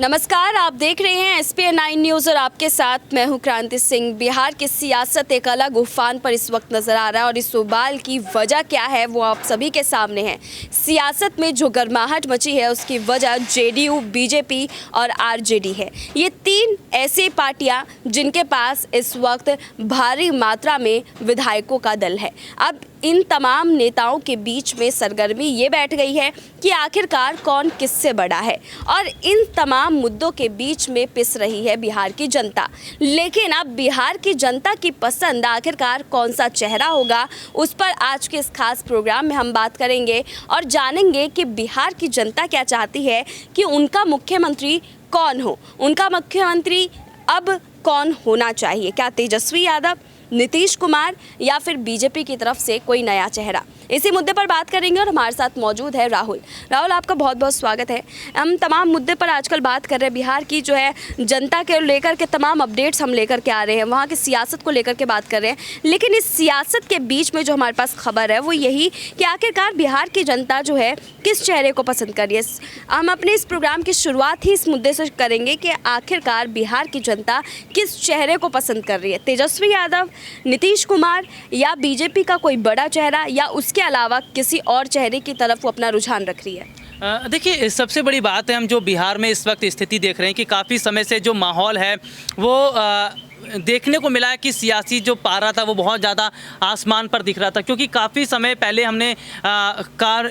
नमस्कार, आप देख रहे हैं SPN9 न्यूज़ और आपके साथ मैं हूं क्रांति सिंह। बिहार की सियासत एक अलग उफान पर इस वक्त नज़र आ रहा है और इस उबाल की वजह क्या है वो आप सभी के सामने है। सियासत में जो गर्माहट मची है उसकी वजह JDU, BJP और RJD है। ये तीन ऐसी पार्टियां जिनके पास इस वक्त भारी मात्रा में विधायकों का दल है। अब इन तमाम नेताओं के बीच में सरगर्मी ये बैठ गई है कि आखिरकार कौन किससे बड़ा है और इन तमाम मुद्दों के बीच में पिस रही है बिहार की जनता। लेकिन अब बिहार की जनता की पसंद आखिरकार कौन सा चेहरा होगा, उस पर आज के इस खास प्रोग्राम में हम बात करेंगे और जानेंगे कि बिहार की जनता क्या चाहती है कि उनका मुख्यमंत्री कौन हो, उनका मुख्यमंत्री अब कौन होना चाहिए। क्या तेजस्वी यादव, नीतीश कुमार या फिर बीजेपी की तरफ से कोई नया चेहरा। इसी मुद्दे पर बात करेंगे और हमारे साथ मौजूद है राहुल। आपका बहुत बहुत स्वागत है। हम तमाम मुद्दे पर आजकल बात कर रहे हैं। बिहार की जो है जनता के लेकर के तमाम अपडेट्स हम लेकर के आ रहे हैं, वहाँ की सियासत को लेकर के बात कर रहे हैं। लेकिन इस सियासत के बीच में जो हमारे पास खबर है वो यही कि आखिरकार बिहार की जनता जो है किस चेहरे को पसंद कर रही है। हम अपने इस प्रोग्राम की शुरुआत ही इस मुद्दे से करेंगे कि आखिरकार बिहार की जनता किस चेहरे को पसंद कर रही है, तेजस्वी यादव, नीतीश कुमार या बीजेपी का कोई बड़ा चेहरा या उसके अलावा किसी और चेहरे की तरफ वो अपना रुझान रख रही है। देखिए, सबसे बड़ी बात है हम जो बिहार में इस वक्त स्थिति देख रहे हैं कि काफ़ी समय से जो माहौल है वो देखने को मिला है कि सियासी जो पारा था वो बहुत ज़्यादा आसमान पर दिख रहा था, क्योंकि काफ़ी समय पहले हमने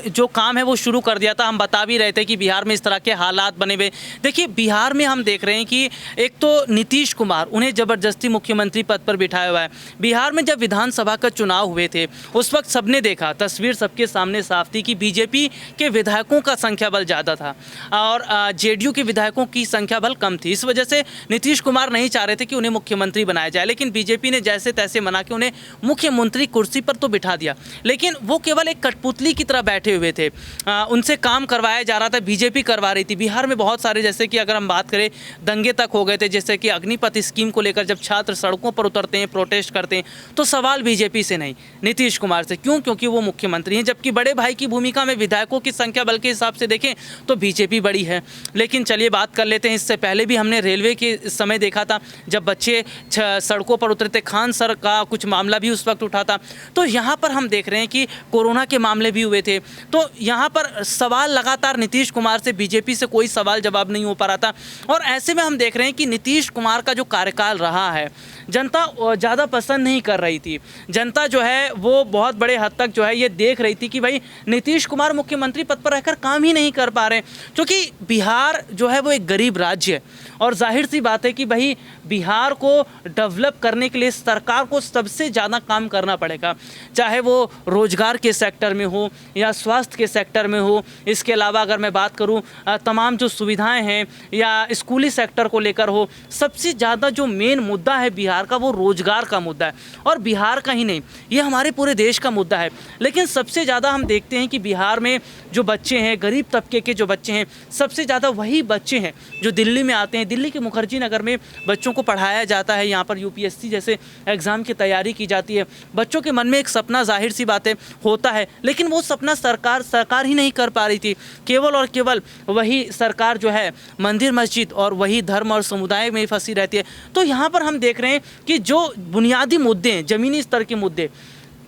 जो काम है वो शुरू कर दिया था। हम बता भी रहे थे कि बिहार में इस तरह के हालात बने हुए। देखिए, बिहार में हम देख रहे हैं कि एक तो नीतीश कुमार, उन्हें ज़बरदस्ती मुख्यमंत्री पद पर बिठाया हुआ है। बिहार में जब विधानसभा का चुनाव हुए थे उस वक्त सबने देखा, तस्वीर सबके सामने साफ थी कि बीजेपी के विधायकों का संख्या बल ज़्यादा था और JDU के विधायकों की संख्या बल कम थी। इस वजह से नीतीश कुमार नहीं चाह रहे थे कि उन्हें मुख्यमंत्री बनाया जाए, लेकिन बीजेपी ने जैसे तैसे मना के उन्हें मुख्यमंत्री कुर्सी पर तो बिठा दिया। लेकिन वो केवल एक कठपुतली की तरह बैठे हुए थे, उनसे काम करवाया जा रहा था, बीजेपी करवा रही थी। बिहार में बहुत सारे, जैसे कि अगर हम बात करें, दंगे तक हो गए थे, जैसे कि अग्निपथ स्कीम को लेकर जब छात्र सड़कों पर उतरते हैं, प्रोटेस्ट करते हैं, तो सवाल बीजेपी से नहीं, नीतीश कुमार से। क्यों? क्योंकि वो मुख्यमंत्री हैं। जबकि बड़े भाई की भूमिका में विधायकों की संख्या बल के हिसाब से देखें तो बीजेपी बड़ी है। लेकिन चलिए बात कर लेते हैं, इससे पहले भी हमने रेलवे के समय देखा था जब बच्चे सड़कों पर उतरे थे, खान सर का कुछ मामला भी उस वक्त उठा था। तो यहाँ पर हम देख रहे हैं कि कोरोना के मामले भी हुए थे। तो यहाँ पर सवाल लगातार नीतीश कुमार से, बीजेपी से कोई सवाल जवाब नहीं हो पा रहा था। और ऐसे में हम देख रहे हैं कि नीतीश कुमार का जो कार्यकाल रहा है, जनता ज़्यादा पसंद नहीं कर रही थी। जनता जो है वो बहुत बड़े हद तक जो है ये देख रही थी कि भाई नीतीश कुमार मुख्यमंत्री पद पर रहकर काम ही नहीं कर पा रहे, क्योंकि बिहार जो है वो एक गरीब राज्य है और जाहिर सी बात है कि भाई बिहार को डेवलप करने के लिए सरकार को सबसे ज़्यादा काम करना पड़ेगा, चाहे वो रोजगार के सेक्टर में हो या स्वास्थ्य के सेक्टर में हो। इसके अलावा अगर मैं बात करूं तमाम जो सुविधाएं हैं या स्कूली सेक्टर को लेकर हो, सबसे ज़्यादा जो मेन मुद्दा है बिहार का वो रोजगार का मुद्दा है। और बिहार का ही नहीं, ये हमारे पूरे देश का मुद्दा है। लेकिन सबसे ज़्यादा हम देखते हैं कि बिहार में जो बच्चे हैं, गरीब तबके के जो बच्चे हैं, सबसे ज़्यादा वही बच्चे हैं जो दिल्ली में आते हैं। दिल्ली के मुखर्जी नगर में बच्चों को पढ़ाया जाता है, यहाँ पर UPSC जैसे एग्ज़ाम की तैयारी की जाती है। बच्चों के मन में एक सपना, जाहिर सी बात है, होता है, लेकिन वो सपना सरकार ही नहीं कर पा रही थी। केवल और केवल वही सरकार जो है मंदिर मस्जिद और वही धर्म और समुदाय में फंसी रहती है। तो यहाँ पर हम देख रहे हैं कि जो बुनियादी मुद्दे हैं, ज़मीनी स्तर के मुद्दे,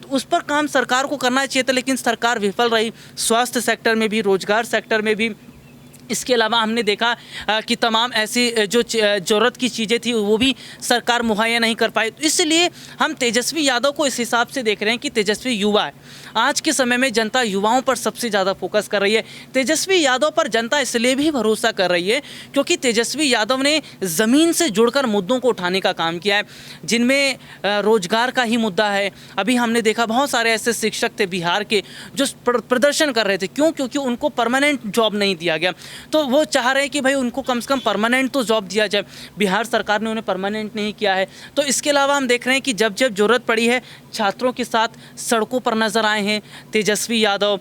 उस पर काम सरकार को करना चाहिए था, लेकिन सरकार विफल रही। स्वास्थ्य सेक्टर में भी, रोजगार सेक्टर में भी। इसके अलावा हमने देखा कि तमाम ऐसी जो ज़रूरत की चीज़ें थी वो भी सरकार मुहैया नहीं कर पाई। इसलिए हम तेजस्वी यादव को इस हिसाब से देख रहे हैं कि तेजस्वी युवा है। आज के समय में जनता युवाओं पर सबसे ज़्यादा फोकस कर रही है। तेजस्वी यादव पर जनता इसलिए भी भरोसा कर रही है क्योंकि तेजस्वी यादव ने ज़मीन से जुड़कर मुद्दों को उठाने का काम किया है, जिनमें रोजगार का ही मुद्दा है। अभी हमने देखा बहुत सारे ऐसे शिक्षक थे बिहार के जो प्रदर्शन कर रहे थे। क्यों? क्योंकि उनको परमानेंट जॉब नहीं दिया गया। तो वो चाह रहे हैं कि भाई उनको कम से कम परमानेंट तो जॉब दिया जाए। बिहार सरकार ने उन्हें परमानेंट नहीं किया है। तो इसके अलावा हम देख रहे हैं कि जब जब ज़रूरत पड़ी है, छात्रों के साथ सड़कों पर नज़र आए हैं तेजस्वी यादव।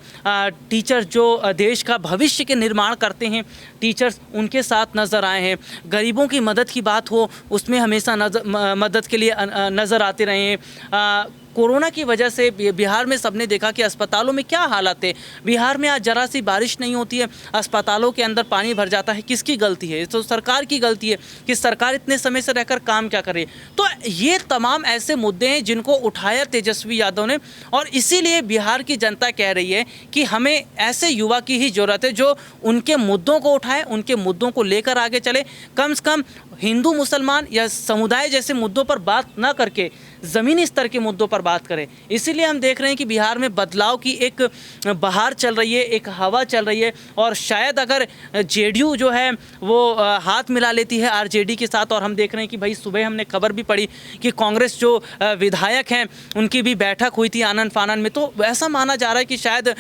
टीचर जो देश का भविष्य के निर्माण करते हैं, टीचर्स, उनके साथ नज़र आए हैं। गरीबों की मदद की बात हो, उसमें हमेशा मदद के लिए नज़र आते रहे हैं। कोरोना की वजह से बिहार में सबने देखा कि अस्पतालों में क्या हालत है। बिहार में आज जरा सी बारिश नहीं होती है, अस्पतालों के अंदर पानी भर जाता है। किसकी गलती है? तो सरकार की गलती है कि सरकार इतने समय से रहकर काम क्या कर रही है। तो ये तमाम ऐसे मुद्दे हैं जिनको उठाया तेजस्वी यादव ने, और इसीलिए बिहार की जनता कह रही है कि हमें ऐसे युवा की ही ज़रूरत है जो उनके मुद्दों को उठाए, उनके मुद्दों को लेकर आगे चले। कम से कम हिंदू मुसलमान या समुदाय जैसे मुद्दों पर बात ना करके ज़मीनी स्तर के मुद्दों पर बात करें। इसीलिए हम देख रहे हैं कि बिहार में बदलाव की एक बहार चल रही है, एक हवा चल रही है। और शायद अगर जेडीयू जो है वो हाथ मिला लेती है आरजेडी के साथ, और हम देख रहे हैं कि भाई सुबह हमने खबर भी पढ़ी कि कांग्रेस जो विधायक हैं उनकी भी बैठक हुई थी आनन फानन में, तो ऐसा माना जा रहा है कि शायद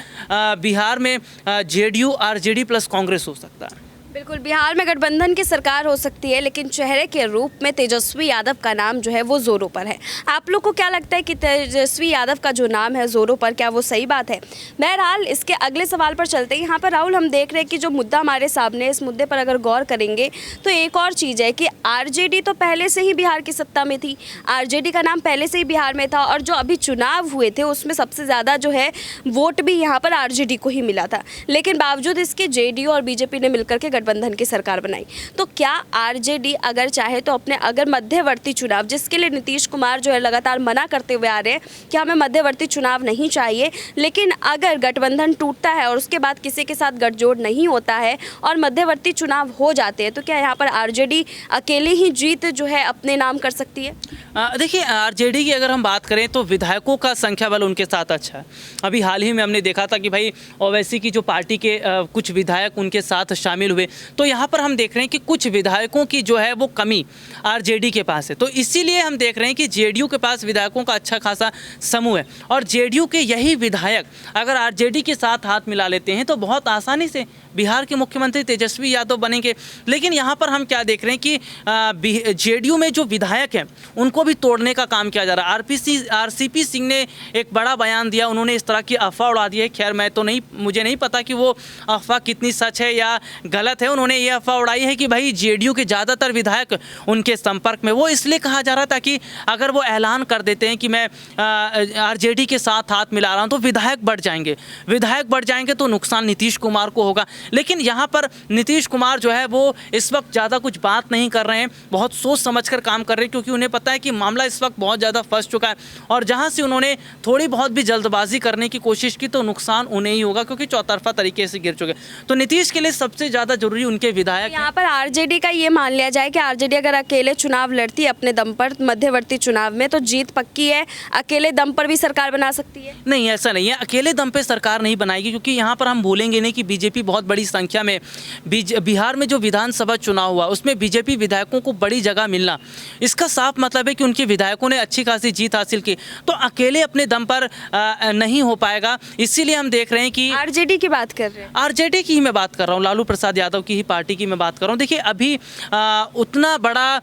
बिहार में जेडीयू आरजेडी प्लस कांग्रेस हो सकता है। बिल्कुल, बिहार में गठबंधन की सरकार हो सकती है, लेकिन चेहरे के रूप में तेजस्वी यादव का नाम जो है वो जोरों पर है। आप लोग को क्या लगता है कि तेजस्वी यादव का जो नाम है जोरों पर, क्या वो सही बात है? बहरहाल इसके अगले सवाल पर चलते हैं। यहाँ पर राहुल, हम देख रहे हैं कि जो मुद्दा हमारे सामने, इस मुद्दे पर अगर गौर करेंगे तो एक और चीज़ है कि आरजेडी तो पहले से ही बिहार की सत्ता में थी, आरजेडी का नाम पहले से ही बिहार में था, और जो अभी चुनाव हुए थे उसमें सबसे ज़्यादा जो है वोट भी यहाँ पर आरजेडी को ही मिला था। लेकिन बावजूद इसके जेडीयू और बीजेपी ने मिलकर के गठबंधन की सरकार बनाई। तो क्या आरजेडी अगर चाहे तो अपने अगर मध्यवर्ती चुनाव, जिसके लिए नीतीश कुमार जो है लगातार मना करते हुए आ रहे हैं कि हमें मध्यवर्ती चुनाव नहीं चाहिए, लेकिन अगर गठबंधन टूटता है और उसके बाद किसी के साथ गठजोड़ नहीं होता है और मध्यवर्ती चुनाव हो जाते हैं, तो क्या यहाँ पर आरजेडी अकेले ही जीत जो है अपने नाम कर सकती है? देखिए, आरजेडी की अगर हम बात करें तो विधायकों का संख्या बल उनके साथ अच्छा है। अभी हाल ही में हमने देखा था कि भाई ओवैसी की जो पार्टी के कुछ विधायक उनके साथ शामिल हुए, तो यहाँ पर हम देख रहे हैं कि कुछ विधायकों की जो है वो कमी आरजेडी के पास है। तो इसीलिए हम देख रहे हैं कि जेडीयू के पास विधायकों का अच्छा खासा समूह है, और जेडीयू के यही विधायक अगर आरजेडी के साथ हाथ मिला लेते हैं तो बहुत आसानी से बिहार के मुख्यमंत्री तेजस्वी यादव बनेंगे। लेकिन यहाँ पर हम क्या देख रहे हैं कि जेडीयू में जो विधायक हैं उनको भी तोड़ने का काम किया जा रहा है। आरसीपी सिंह ने एक बड़ा बयान दिया, उन्होंने इस तरह की अफवाह उड़ा दी है। खैर मुझे नहीं पता कि वो अफवाह कितनी सच है या गलत है। उन्होंने ये अफवाह उड़ाई है कि भाई जेडीयू के ज़्यादातर विधायक उनके संपर्क में, वो इसलिए कहा जा रहा था कि अगर वो ऐलान कर देते हैं कि मैं आरजेडी के साथ हाथ मिला रहा हूँ तो विधायक बढ़ जाएंगे तो नुकसान नीतीश कुमार को होगा। लेकिन यहाँ पर नीतीश कुमार जो है वो इस वक्त ज़्यादा कुछ बात नहीं कर रहे हैं, बहुत सोच समझकर काम कर रहे हैं, क्योंकि उन्हें पता है कि मामला इस वक्त बहुत ज़्यादा फंस चुका है, और जहाँ से उन्होंने थोड़ी बहुत भी जल्दबाजी करने की कोशिश की तो नुकसान उन्हें ही होगा, क्योंकि चौतरफा तरीके से गिर चुके। तो नीतीश के लिए सबसे ज़्यादा जरूरी उनके विधायक। यहाँ पर आरजेडी का ये मान लिया जाए कि आरजेडी अगर अकेले चुनाव लड़ती है अपने दम पर मध्यवर्ती चुनाव में तो जीत पक्की है, अकेले दम पर भी सरकार बना सकती है? नहीं, ऐसा नहीं है, अकेले दम पे सरकार नहीं बनाएगी, क्योंकि यहाँ पर हम भूलेंगे नहीं कि बीजेपी बहुत बड़ी संख्या में बिहार में जो विधानसभा चुनाव हुआ उसमें बीजेपी विधायकों को बड़ी जगह मिलना, इसका साफ मतलब है कि उनके विधायकों ने अच्छी खासी जीत हासिल की। तो अकेले अपने दम पर नहीं हो पाएगा, इसीलिए हम देख रहे हैं कि आरजेडी की बात कर रहे हैं। आरजेडी की ही मैं बात कर रहा हूँ, लालू प्रसाद यादव की ही पार्टी की मैं बात कर रहा हूँ। देखिए, अभी उतना बड़ा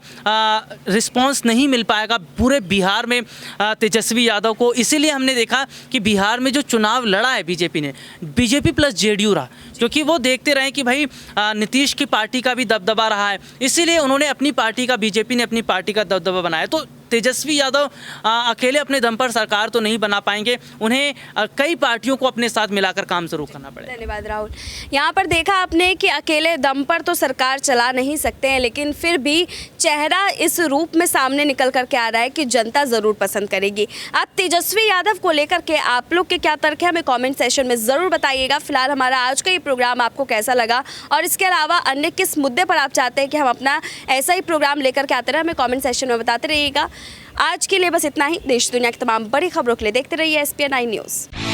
रिस्पांस नहीं मिल पाएगा पूरे बिहार में तेजस्वी यादव को। इसीलिए हमने देखा कि बिहार में जो चुनाव लड़ा है बीजेपी प्लस जेडीयू रहा, क्योंकि वो देखते रहे कि भाई नीतीश की पार्टी का भी दबदबा रहा है, इसीलिए उन्होंने अपनी पार्टी का, बीजेपी ने अपनी पार्टी का दबदबा बनाया। तो तेजस्वी यादव अकेले अपने दम पर सरकार तो नहीं बना पाएंगे, उन्हें कई पार्टियों को अपने साथ मिलाकर काम जरूर करना पड़ेगा। धन्यवाद राहुल। यहाँ पर देखा आपने कि अकेले दम पर तो सरकार चला नहीं सकते हैं, लेकिन फिर भी चेहरा इस रूप में सामने निकल करके आ रहा है कि जनता ज़रूर पसंद करेगी। अब तेजस्वी यादव को लेकर के आप लोग के क्या तर्क है, हमें कमेंट सेशन में ज़रूर बताइएगा। फिलहाल हमारा आज का ये प्रोग्राम आपको कैसा लगा, और इसके अलावा अन्य किस मुद्दे पर आप चाहते हैं कि हम अपना ऐसा ही प्रोग्राम लेकर के आते रहे, हमें कमेंट सेशन में बताते रहिएगा। आज के लिए बस इतना ही। देश दुनिया की तमाम बड़ी खबरों के लिए देखते रहिए SPN9 न्यूज़।